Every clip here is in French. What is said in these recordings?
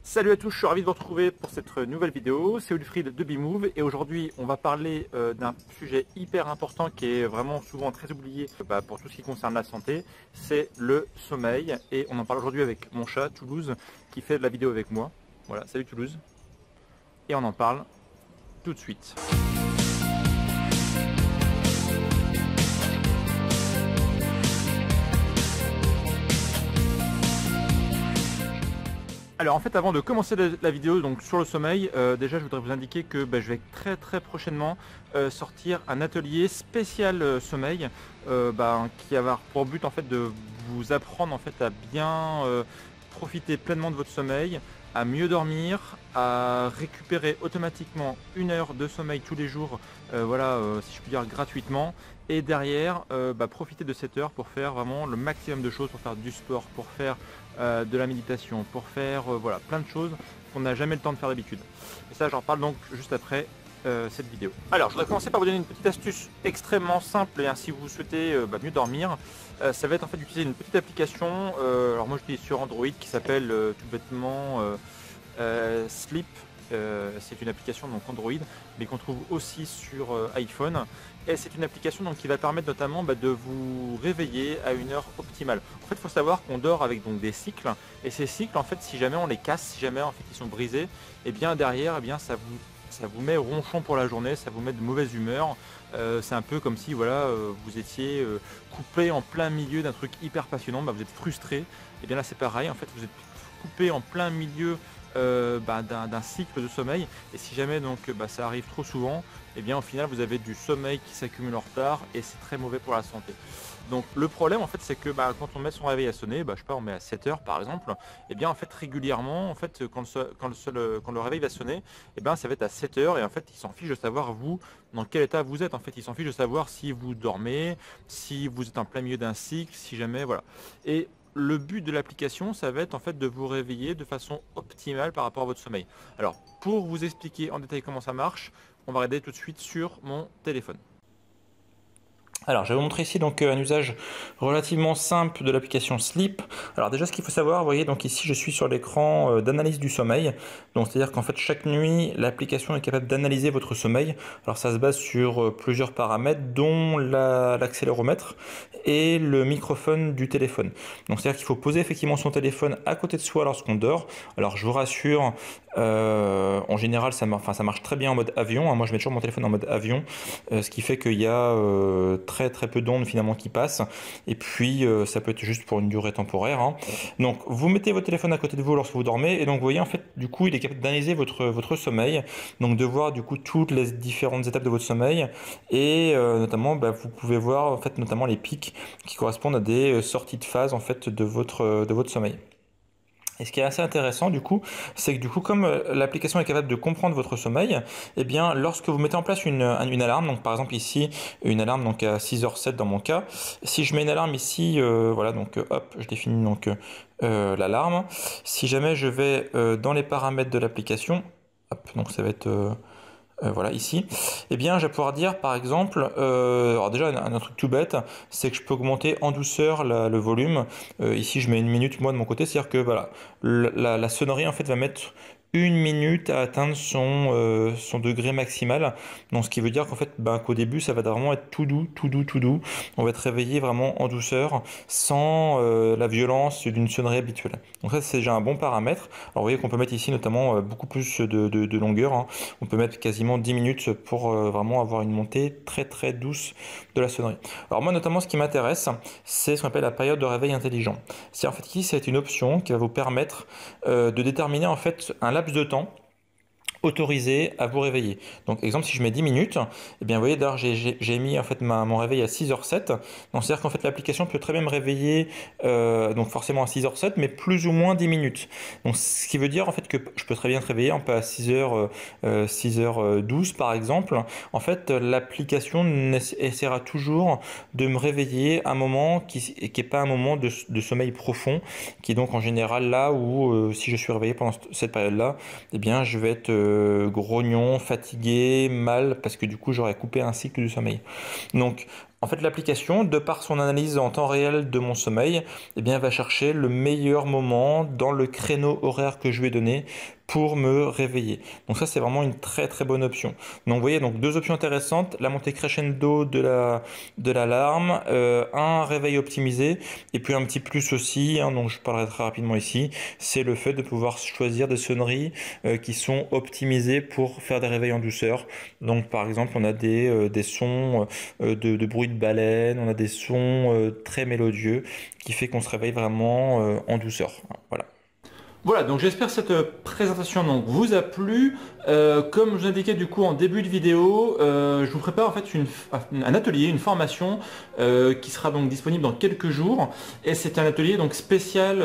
Salut à tous, je suis ravi de vous retrouver pour cette nouvelle vidéo. C'est Wilfried de Bmove et aujourd'hui on va parler d'un sujet hyper important qui est vraiment souvent très oublié pour tout ce qui concerne la santé, c'est le sommeil. Et on en parle aujourd'hui avec mon chat Toulouse qui fait de la vidéo avec moi. Voilà, salut Toulouse. Et on en parle tout de suite. Alors en fait, avant de commencer la vidéo donc sur le sommeil, déjà je voudrais vous indiquer que je vais très prochainement sortir un atelier spécial sommeil qui va avoir pour but en fait de vous apprendre en fait à bien profiter pleinement de votre sommeil, à mieux dormir, à récupérer automatiquement 1 heure de sommeil tous les jours, si je puis dire gratuitement, et derrière profiter de cette heure pour faire vraiment le maximum de choses, pour faire du sport, pour faire de la méditation, pour faire plein de choses qu'on n'a jamais le temps de faire d'habitude. Et ça j'en parle donc juste après cette vidéo. Alors je voudrais commencer par vous donner une petite astuce extrêmement simple et si vous souhaitez mieux dormir. Ça va être en fait d'utiliser une petite application, alors moi je l'utilise sur Android qui s'appelle tout bêtement Sleep. C'est une application donc Android mais qu'on trouve aussi sur iPhone, et c'est une application donc qui va permettre notamment de vous réveiller à une heure optimale. En fait il faut savoir qu'on dort avec donc des cycles, et ces cycles en fait si jamais on les casse, si jamais en fait ils sont brisés, et bien derrière ça vous met ronchon pour la journée, ça vous met de mauvaise humeur. C'est un peu comme si vous étiez coupé en plein milieu d'un truc hyper passionnant, vous êtes frustré. Et bien là c'est pareil, en fait vous êtes coupé en plein milieu d'un cycle de sommeil, et si jamais donc ça arrive trop souvent, et bien au final vous avez du sommeil qui s'accumule en retard et c'est très mauvais pour la santé. Donc le problème en fait c'est que quand on met son réveil à sonner, je sais pas, on met à 7 heures par exemple, et bien en fait régulièrement en fait quand le réveil va sonner, et bien ça va être à 7 heures, et en fait il s'en fiche de savoir vous dans quel état vous êtes. En fait il s'en fiche de savoir si vous dormez, si vous êtes en plein milieu d'un cycle, si jamais Et le but de l'application, ça va être en fait de vous réveiller de façon optimale par rapport à votre sommeil. Alors, pour vous expliquer en détail comment ça marche, on va regarder tout de suite sur mon téléphone. Alors, je vais vous montrer ici donc un usage relativement simple de l'application Sleep. Alors déjà, ce qu'il faut savoir, vous voyez, donc ici je suis sur l'écran d'analyse du sommeil. Donc c'est-à-dire qu'en fait chaque nuit, l'application est capable d'analyser votre sommeil. Alors ça se base sur plusieurs paramètres, dont l'accéléromètre et le microphone du téléphone. Donc c'est-à-dire qu'il faut poser effectivement son téléphone à côté de soi lorsqu'on dort. Alors je vous rassure, en général ça marche très bien en mode avion. Moi je mets toujours mon téléphone en mode avion, ce qui fait qu'il y a très peu d'ondes finalement qui passent, et puis ça peut être juste pour une durée temporaire. Donc vous mettez votre téléphone à côté de vous lorsque vous dormez, et donc vous voyez en fait du coup il est capable d'analyser votre sommeil, donc de voir du coup toutes les différentes étapes de votre sommeil, et notamment vous pouvez voir en fait notamment les pics qui correspondent à des sorties de phase en fait de votre sommeil. Et ce qui est assez intéressant du coup, c'est que du coup comme l'application est capable de comprendre votre sommeil, et bien lorsque vous mettez en place une alarme, donc par exemple ici une alarme donc à 6h07 dans mon cas, si je mets une alarme ici, hop, je définis donc l'alarme. Si jamais je vais dans les paramètres de l'application, hop, donc ça va être voilà ici, et bien je vais pouvoir dire par exemple, alors déjà un truc tout bête, c'est que je peux augmenter en douceur le volume. Ici je mets 1 minute moi de mon côté, c'est à dire que voilà, la sonnerie en fait va mettre 1 minute à atteindre son degré maximal. Donc ce qui veut dire qu'en fait qu'au début ça va vraiment être tout doux. On va être réveillé vraiment en douceur, sans la violence d'une sonnerie habituelle. Donc ça c'est déjà un bon paramètre. Alors vous voyez qu'on peut mettre ici notamment beaucoup plus de longueur. On peut mettre quasiment 10 minutes pour vraiment avoir une montée très douce de la sonnerie. Alors moi notamment ce qui m'intéresse, c'est ce qu'on appelle la période de réveil intelligent. C'est en fait ici c'est une option qui va vous permettre de déterminer en fait un laps de temps autorisé à vous réveiller. Donc exemple si je mets 10 minutes, et bien vous voyez d'ailleurs j'ai mis en fait mon réveil à 6h07. Donc c'est à dire qu'en fait l'application peut très bien me réveiller donc forcément à 6h07, mais plus ou moins 10 minutes. Donc ce qui veut dire en fait que je peux très bien te réveiller un peu à 6h12 par exemple. En fait l'application essaiera toujours de me réveiller à un moment qui est pas un moment de sommeil profond, qui est donc en général là où si je suis réveillé pendant cette période là, et bien je vais être grognon, fatigué, mal, parce que du coup j'aurais coupé un cycle du sommeil. Donc En fait, l'application, de par son analyse en temps réel de mon sommeil, eh bien, va chercher le meilleur moment dans le créneau horaire que je lui ai donné pour me réveiller. Donc ça, c'est vraiment une très très bonne option. Donc vous voyez, donc deux options intéressantes, la montée crescendo de l'alarme, un réveil optimisé, et puis un petit plus aussi, hein, dont je parlerai très rapidement ici, c'est le fait de pouvoir choisir des sonneries qui sont optimisées pour faire des réveils en douceur. Donc par exemple, on a des sons de bruit de baleine, on a des sons très mélodieux qui fait qu'on se réveille vraiment en douceur. Voilà. Voilà, donc j'espère que cette présentation donc, vous a plu. Comme je vous indiquais du coup en début de vidéo, je vous prépare en fait un atelier, une formation qui sera donc disponible dans quelques jours. Et c'est un atelier donc spécial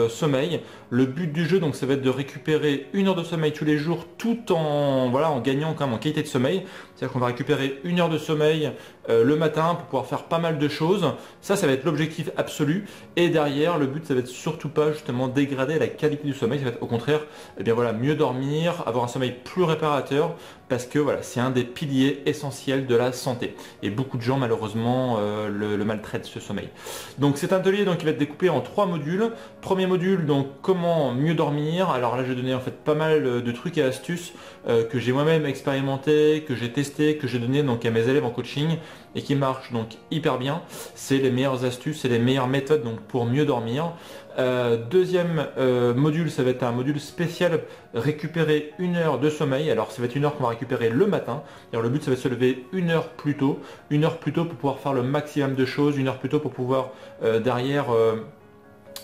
sommeil. Le but du jeu donc ça va être de récupérer 1 heure de sommeil tous les jours tout en, voilà, en gagnant quand même en qualité de sommeil. C'est-à-dire qu'on va récupérer 1 heure de sommeil le matin pour pouvoir faire pas mal de choses. Ça va être l'objectif absolu. Et derrière, le but ça va être surtout pas justement dégrader la qualité du sommeil, ça va être au contraire eh bien voilà, mieux dormir, avoir un sommeil plus réparateur, parce que voilà, c'est un des piliers essentiels de la santé. Et beaucoup de gens malheureusement le maltraitent ce sommeil. Donc c'est un atelier donc, qui va être découpé en 3 modules. Premier module, donc comment mieux dormir. Alors là je vais donner en fait pas mal de trucs et astuces que j'ai moi-même expérimenté, que j'ai testé, que j'ai donné donc à mes élèves en coaching et qui marchent donc hyper bien. C'est les meilleures astuces et les meilleures méthodes donc, pour mieux dormir. Deuxième module, ça va être un module spécial récupérer 1 heure de sommeil. Alors ça va être 1 heure qu'on va récupérer le matin. Alors, le but ça va être de se lever 1 heure plus tôt. 1 heure plus tôt pour pouvoir faire le maximum de choses, 1 heure plus tôt pour pouvoir derrière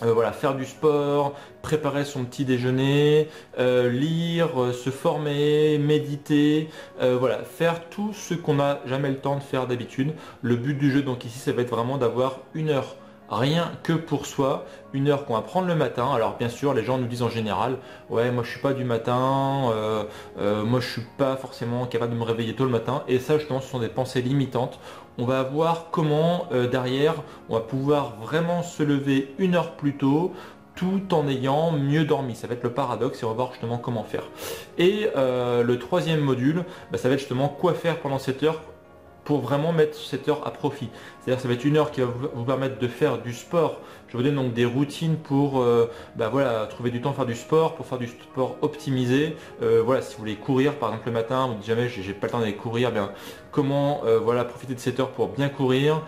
voilà, faire du sport, préparer son petit déjeuner, lire, se former, méditer, voilà, faire tout ce qu'on n'a jamais le temps de faire d'habitude. Le but du jeu donc ici ça va être vraiment d'avoir 1 heure rien que pour soi, 1 heure qu'on va prendre le matin. Alors bien sûr les gens nous disent en général ouais moi je suis pas du matin, moi je suis pas forcément capable de me réveiller tôt le matin, et ça justement ce sont des pensées limitantes. On va voir comment derrière on va pouvoir vraiment se lever 1 heure plus tôt tout en ayant mieux dormi. Ça va être le paradoxe et on va voir justement comment faire. Et le troisième module, ça va être justement quoi faire pendant cette heure pour vraiment mettre cette heure à profit. C'est-à-dire que ça va être 1 heure qui va vous permettre de faire du sport. Je vous donne donc des routines pour voilà, trouver du temps pour faire du sport, pour faire du sport optimisé. Voilà, si vous voulez courir par exemple le matin, vous dites jamais j'ai pas le temps d'aller courir, bien comment voilà, profiter de cette heure pour bien courir,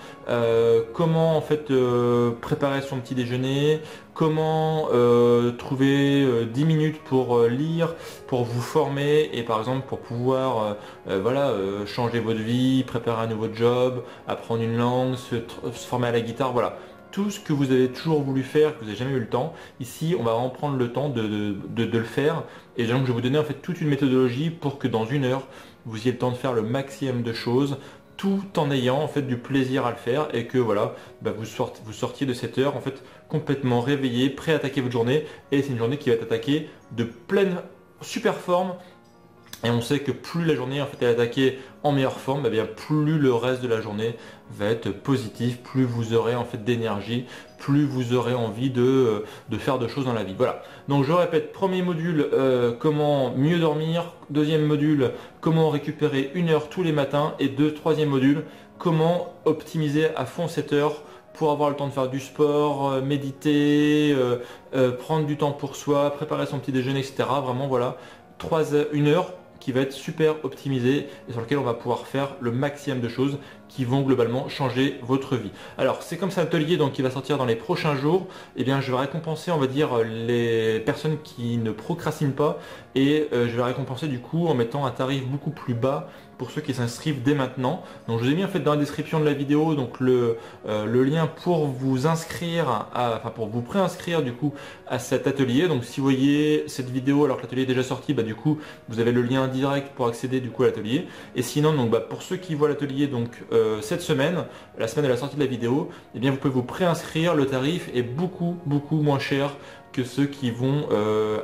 comment en fait préparer son petit déjeuner, comment trouver 10 minutes pour lire, pour vous former et par exemple pour pouvoir voilà, changer votre vie, préparer un nouveau job, apprendre une langue, se former à la guitare, voilà. Tout ce que vous avez toujours voulu faire, que vous n'avez jamais eu le temps, ici on va en prendre le temps de le faire. Et donc je vais vous donner en fait toute une méthodologie pour que dans 1 heure, vous ayez le temps de faire le maximum de choses, tout en ayant en fait du plaisir à le faire, et que voilà, vous sortiez de cette heure en fait complètement réveillé, prêt à attaquer votre journée. Et c'est une journée qui va être attaquée de pleine super forme. Et on sait que plus la journée en fait, est attaquée en meilleure forme, bien plus le reste de la journée va être positif, plus vous aurez en fait d'énergie, plus vous aurez envie de faire de choses dans la vie. Voilà. Donc je répète, premier module, comment mieux dormir. Deuxième module, comment récupérer 1 heure tous les matins. Et troisième module, comment optimiser à fond cette heure pour avoir le temps de faire du sport, méditer, prendre du temps pour soi, préparer son petit déjeuner, etc. Vraiment voilà, 1 heure qui va être super optimisé et sur lequel on va pouvoir faire le maximum de choses qui vont globalement changer votre vie. Alors c'est comme ça un atelier donc qui va sortir dans les prochains jours. Et bien je vais récompenser on va dire les personnes qui ne procrastinent pas, et je vais récompenser du coup en mettant un tarif beaucoup plus bas pour ceux qui s'inscrivent dès maintenant. Donc je vous ai mis en fait dans la description de la vidéo donc le lien pour vous inscrire, pour vous préinscrire du coup à cet atelier. Donc si vous voyez cette vidéo alors que l'atelier est déjà sorti, du coup vous avez le lien direct pour accéder du coup à l'atelier. Et sinon donc pour ceux qui voient l'atelier donc cette semaine, la semaine de la sortie de la vidéo, eh bien vous pouvez vous préinscrire. Le tarif est beaucoup moins cher que ceux qui vont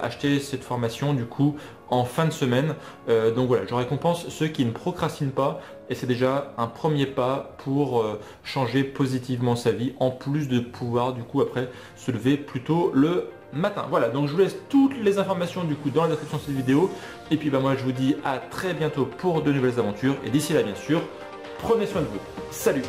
acheter cette formation du coup en fin de semaine. Donc voilà, je récompense ceux qui ne procrastinent pas, et c'est déjà un premier pas pour changer positivement sa vie, en plus de pouvoir du coup après se lever plus tôt le matin. Voilà, donc je vous laisse toutes les informations du coup dans la description de cette vidéo, et puis moi je vous dis à très bientôt pour de nouvelles aventures, et d'ici là bien sûr, prenez soin de vous. Salut!